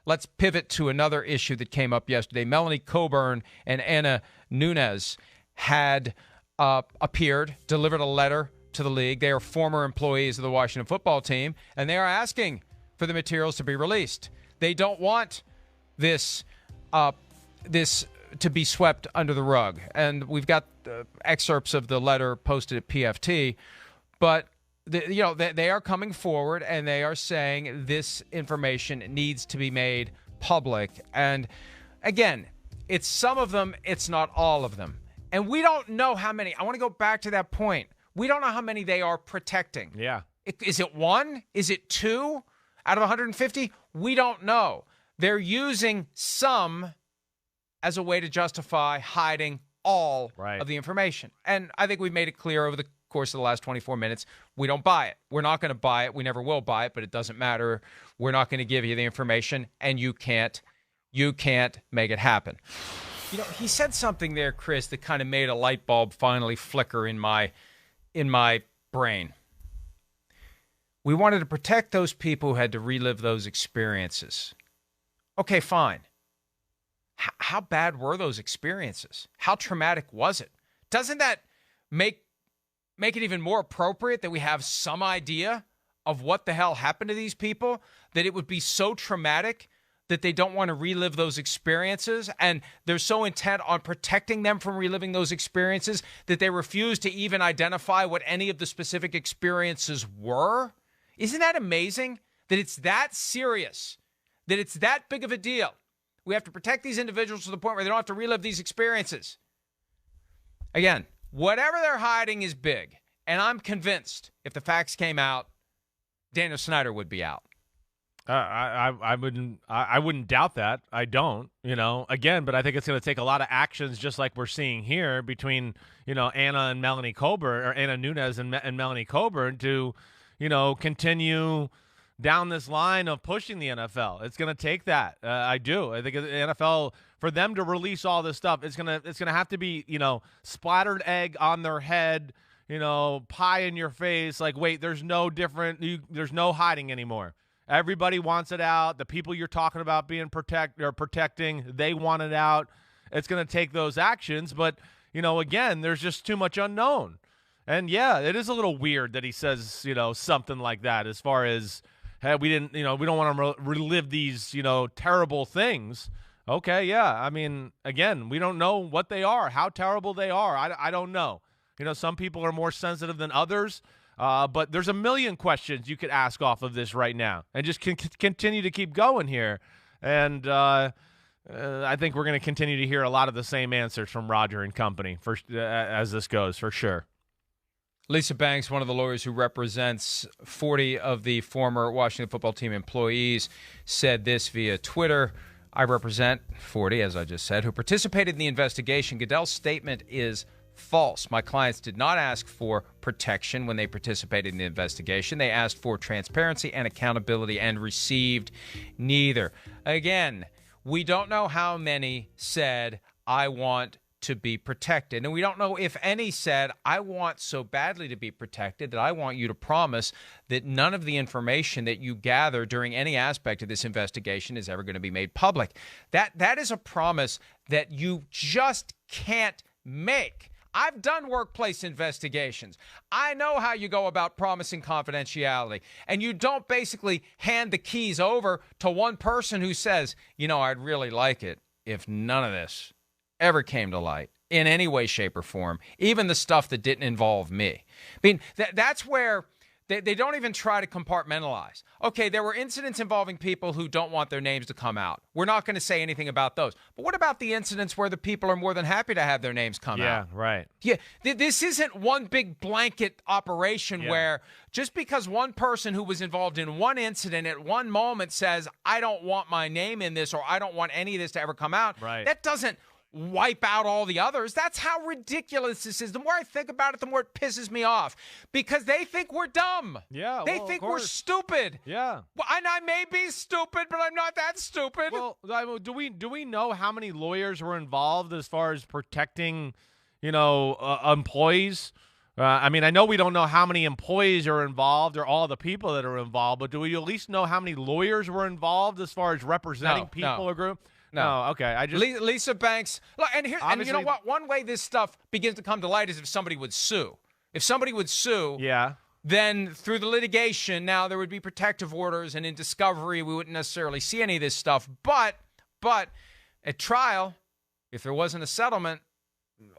let's pivot to another issue that came up yesterday. Melanie Coburn and Nunez had delivered a letter to the league. They are former employees of the Washington football team, and they are asking for the materials to be released. They don't want this to be swept under the rug. And we've got excerpts of the letter posted at PFT, but they are coming forward and they are saying this information needs to be made public. And again, it's some of them, it's not all of them. And we don't know how many. I want to go back to that point. We don't know how many they are protecting. Yeah. Is it 1? Is it 2 out of 150? We don't know. They're using some as a way to justify hiding all of the information. And I think we've made it clear over the course of the last 24 minutes, we don't buy it. We're not going to buy it. We never will buy it, but it doesn't matter. We're not going to give you the information, and you can't make it happen. He said something there, Chris, that kind of made a light bulb finally flicker in my brain. We wanted to protect those people who had to relive those experiences. Okay, fine. How bad were those experiences? How traumatic was it? Doesn't that make it even more appropriate that we have some idea of what the hell happened to these people, that it would be so traumatic that they don't want to relive those experiences, and they're so intent on protecting them from reliving those experiences that they refuse to even identify what any of the specific experiences were? Isn't that amazing? That it's that serious, that it's that big of a deal. We have to protect these individuals to the point where they don't have to relive these experiences. Again, whatever they're hiding is big, and I'm convinced if the facts came out, Daniel Snyder would be out. I wouldn't doubt that. I don't, again, but I think it's going to take a lot of actions, just like we're seeing here between, Anna and Melanie Coburn, or Anna Nunez and Melanie Coburn, to, continue down this line of pushing the NFL. It's going to take that. I do. I think the NFL, for them to release all this stuff, it's going to have to be, splattered egg on their head, pie in your face. Like, wait, there's no hiding anymore. Everybody wants it out. The people you're talking about being protecting, they want it out. It's going to take those actions, but again, there's just too much unknown. And yeah, it is a little weird that he says, something like that, as far as, hey, we don't want to relive these, terrible things. Okay, yeah. I mean, again, we don't know what they are, how terrible they are. I don't know. Some people are more sensitive than others. But there's a million questions you could ask off of this right now, and just continue to keep going here. And I think we're going to continue to hear a lot of the same answers from Roger and company as this goes, for sure. Lisa Banks, one of the lawyers who represents 40 of the former Washington football team employees, said this via Twitter. I represent 40, as I just said, who participated in the investigation. Goodell's statement is false. My clients did not ask for protection when they participated in the investigation. They asked for transparency and accountability and received neither. Again, we don't know how many said, I want to be protected. And we don't know if any said, I want so badly to be protected that I want you to promise that none of the information that you gather during any aspect of this investigation is ever going to be made public. That is a promise that you just can't make. I've done workplace investigations. I know how you go about promising confidentiality. And you don't basically hand the keys over to one person who says, I'd really like it if none of this ever came to light in any way, shape, or form, even the stuff that didn't involve me. I mean, that's where they don't even try to compartmentalize. Okay, there were incidents involving people who don't want their names to come out. We're not going to say anything about those. But what about the incidents where the people are more than happy to have their names come out? Yeah, right. Yeah, this isn't one big blanket operation where just because one person who was involved in one incident at one moment says, I don't want my name in this, or I don't want any of this to ever come out, that doesn't wipe out all the others. That's how ridiculous this is. The more I think about it, the more it pisses me off, because they think we're dumb. Yeah, they think we're stupid. Yeah, well, and I may be stupid, but I'm not that stupid. Well, do we know how many lawyers were involved as far as protecting, employees I mean, I know we don't know how many employees are involved or all the people that are involved, but do we at least know how many lawyers were involved as far as representing people or group? No, okay. I just Lisa Banks. Look, and you know what? One way this stuff begins to come to light is if somebody would sue. If somebody would sue, then through the litigation, now there would be protective orders, and in discovery, we wouldn't necessarily see any of this stuff. But at trial, if there wasn't a settlement,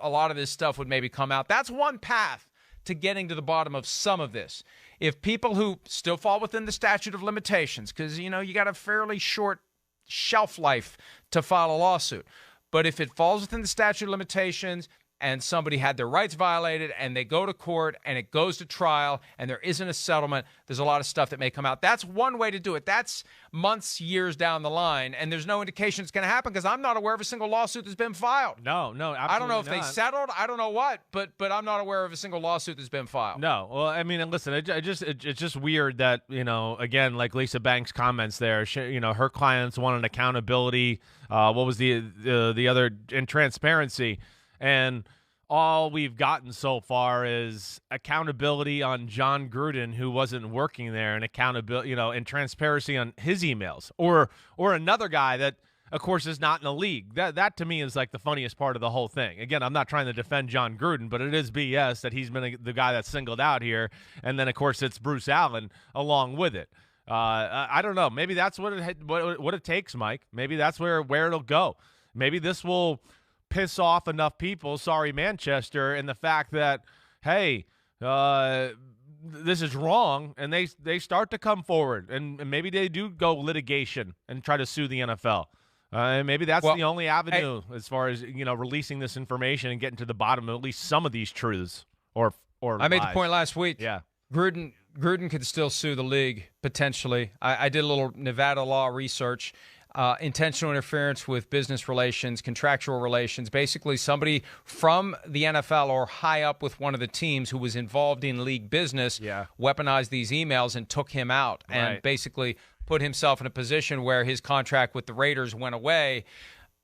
a lot of this stuff would maybe come out. That's one path to getting to the bottom of some of this. If people who still fall within the statute of limitations, because, you got a fairly short shelf life to file a lawsuit. But if it falls within the statute of limitations and somebody had their rights violated and they go to court and it goes to trial and there isn't a settlement, there's a lot of stuff that may come out. That's one way to do it. That's months, years down the line, and there's no indication it's going to happen because I'm not aware of a single lawsuit that's been filed. No, absolutely I don't know if not. they settled. I don't know what, but I'm not aware of a single lawsuit that's been filed. No. Well, I mean, and listen, it's just weird that, again, like Lisa Banks' comments there, her clients wanted accountability. What was the other, in transparency? And all we've gotten so far is accountability on John Gruden, who wasn't working there, and accountability, and transparency on his emails, or another guy that, of course, is not in the league. That to me is like the funniest part of the whole thing. Again, I'm not trying to defend John Gruden, but it is BS that he's been the guy that's singled out here, and then of course it's Bruce Allen along with it. I don't know. Maybe that's what it takes, Mike. Maybe that's where it'll go. Maybe this will piss off enough people, sorry Manchester, and the fact that, hey, this is wrong, and they start to come forward, and maybe they do go litigation and try to sue the NFL. Maybe that's the only avenue as far as releasing this information and getting to the bottom of at least some of these truths or I made the point last week. Yeah, Gruden could still sue the league potentially. I did a little Nevada law research. Intentional interference with business relations, contractual relations, basically somebody from the NFL or high up with one of the teams who was involved in league business weaponized these emails and took him out and basically put himself in a position where his contract with the Raiders went away.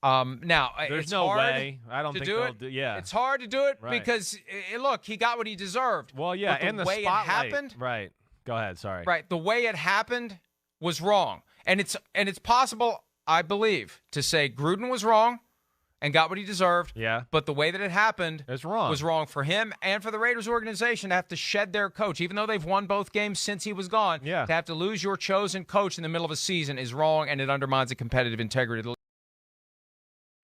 Now, there's it's no hard way. I don't think do they'll it. It's hard to do it because, look, he got what he deserved. Well, yeah, but and the way spotlight. It happened, right. Go ahead. Sorry. Right. The way it happened was wrong. And it's possible, I believe, to say Gruden was wrong and got what he deserved. Yeah. But the way that it happened was wrong for him and for the Raiders organization to have to shed their coach, even though they've won both games since he was gone. Yeah. To have to lose your chosen coach in the middle of a season is wrong, and it undermines the competitive integrity of the league.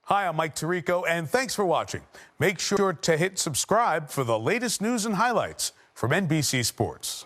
Hi, I'm Mike Tirico, and thanks for watching. Make sure to hit subscribe for the latest news and highlights from NBC Sports.